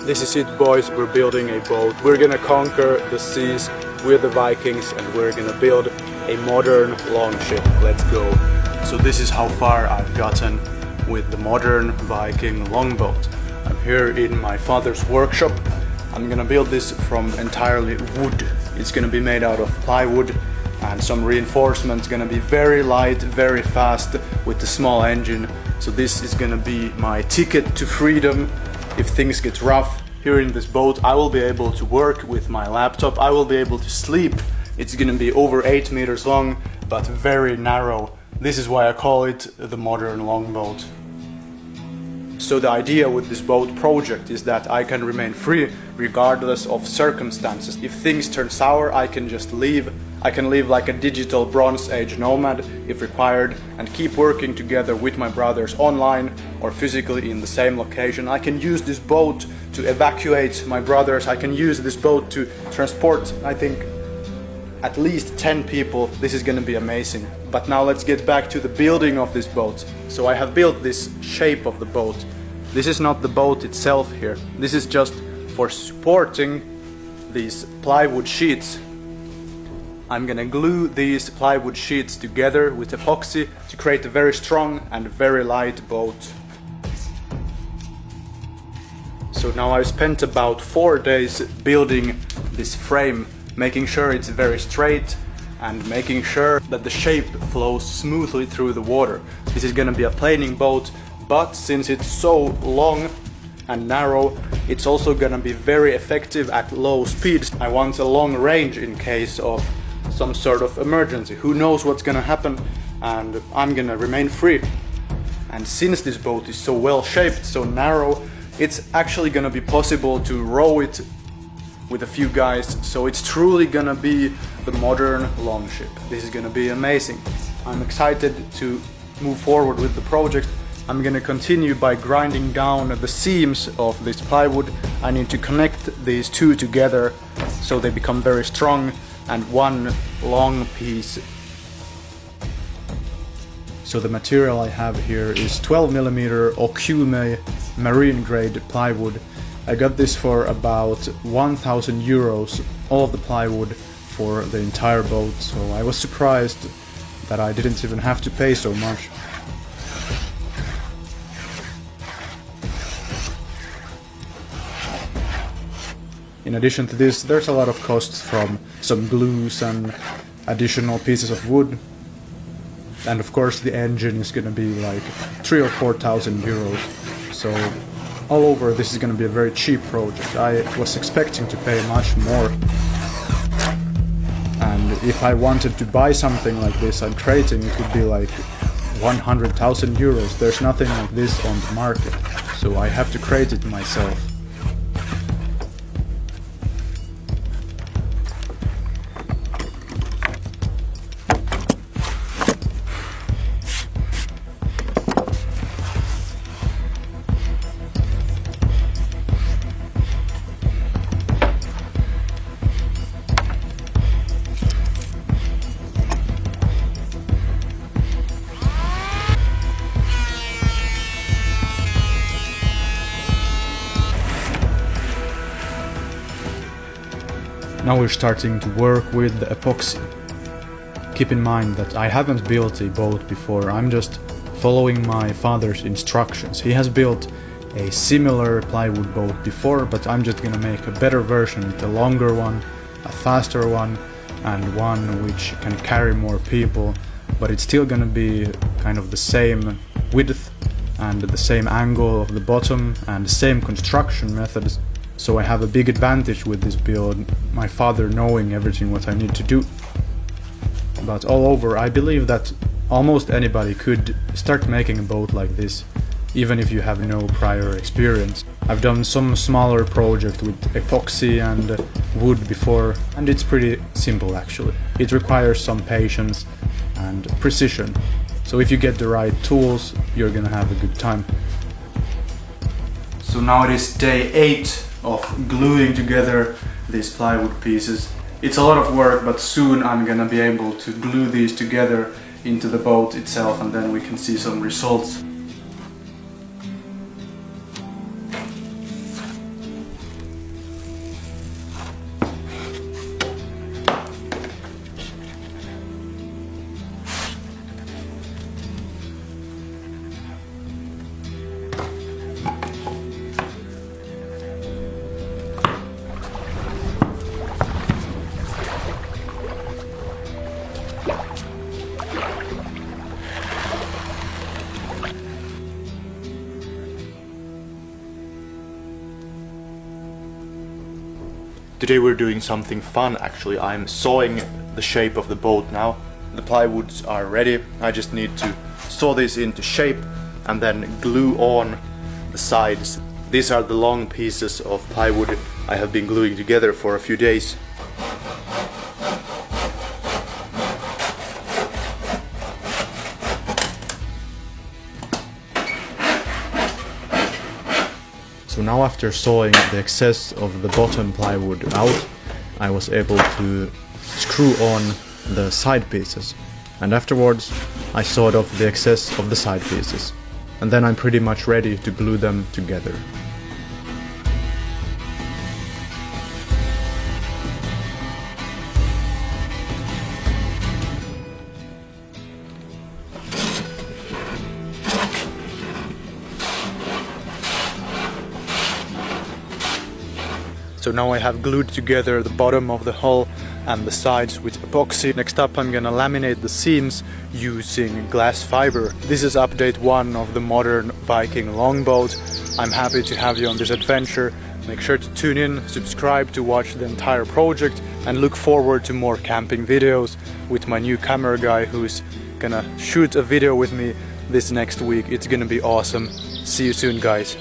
This is it, boys, we're building a boat. We're gonna conquer the seas with the Vikings and we're gonna build a modern longship. Let's go. So this is how far I've gotten with the modern Viking longboat. I'm here in my father's workshop. I'm gonna build this from entirely wood. It's gonna be made out of plywood and some reinforcements, gonna be very light, very fast with the small engine. So this is gonna be my ticket to freedom. If things get rough here in this boat, I will be able to work with my laptop. I will be able to sleep. It's gonna be over 8 meters long, but very narrow. This is why I call it the modern longboat. So the idea with this boat project is that I can remain free regardless of circumstances. If things turn sour, I can just leave. I can live like a digital Bronze Age nomad if required and keep working together with my brothers online or physically in the same location. I can use this boat to evacuate my brothers. I can use this boat to transport, I think, at least 10 people. This is gonna be amazing. But now let's get back to the building of this boat. So I have built this shape of the boat. This is not the boat itself here. This is just for supporting these plywood sheets. I'm gonna glue these plywood sheets together with epoxy to create a very strong and very light boat. So now I've spent about 4 days building this frame, making sure it's very straight and making sure that the shape flows smoothly through the water. This is gonna be a planing boat, but since it's so long and narrow, it's also gonna be very effective at low speeds. I want a long range in case of some sort of emergency. Who knows what's gonna happen, and I'm gonna remain free. And since this boat is so well shaped, so narrow, it's actually gonna be possible to row it with a few guys. So it's truly gonna be the modern longship. This is gonna be amazing. I'm excited to move forward with the project. I'm gonna continue by grinding down the seams of this plywood. I need to connect these two together so they become very strong and one long piece. So the material I have here is 12mm Okume marine grade plywood. I got this for about 1,000 euros, all of the plywood for the entire boat, so I was surprised that I didn't even have to pay so much. In addition to this, there's a lot of costs from some glues and additional pieces of wood. And of course the engine is gonna be like 3,000 or 4,000 euros. So all over this is gonna be a very cheap project. I was expecting to pay much more. And if I wanted to buy something like this I'm creating, it would be like 100,000 euros. There's nothing like this on the market. So I have to create it myself. Now we're starting to work with the epoxy. Keep in mind that I haven't built a boat before, I'm just following my father's instructions. He has built a similar plywood boat before, but I'm just gonna make a better version, a longer one, a faster one, and one which can carry more people, but it's still gonna be kind of the same width and the same angle of the bottom and the same construction methods. So I have a big advantage with this build, my father knowing everything what I need to do. But all over, I believe that almost anybody could start making a boat like this, even if you have no prior experience. I've done some smaller project with epoxy and wood before, and it's pretty simple actually. It requires some patience and precision. So if you get the right tools, you're gonna have a good time. So now it is day 8 of gluing together these plywood pieces. It's a lot of work, but soon I'm gonna be able to glue these together into the boat itself and then we can see some results. Today we're doing something fun actually. I'm sawing the shape of the boat now. The plywoods are ready. I just need to saw this into shape and then glue on the sides. These are the long pieces of plywood I have been gluing together for a few days. So now after sawing the excess of the bottom plywood out, I was able to screw on the side pieces. And afterwards I sawed off the excess of the side pieces. And then I'm pretty much ready to glue them together. So now I have glued together the bottom of the hull and the sides with epoxy. Next up I'm gonna laminate the seams using glass fiber. This is update 1 of the modern Viking longboat. I'm happy to have you on this adventure. Make sure to tune in, subscribe to watch the entire project, and look forward to more camping videos with my new camera guy who's gonna shoot a video with me this next week. It's gonna be awesome. See you soon, guys.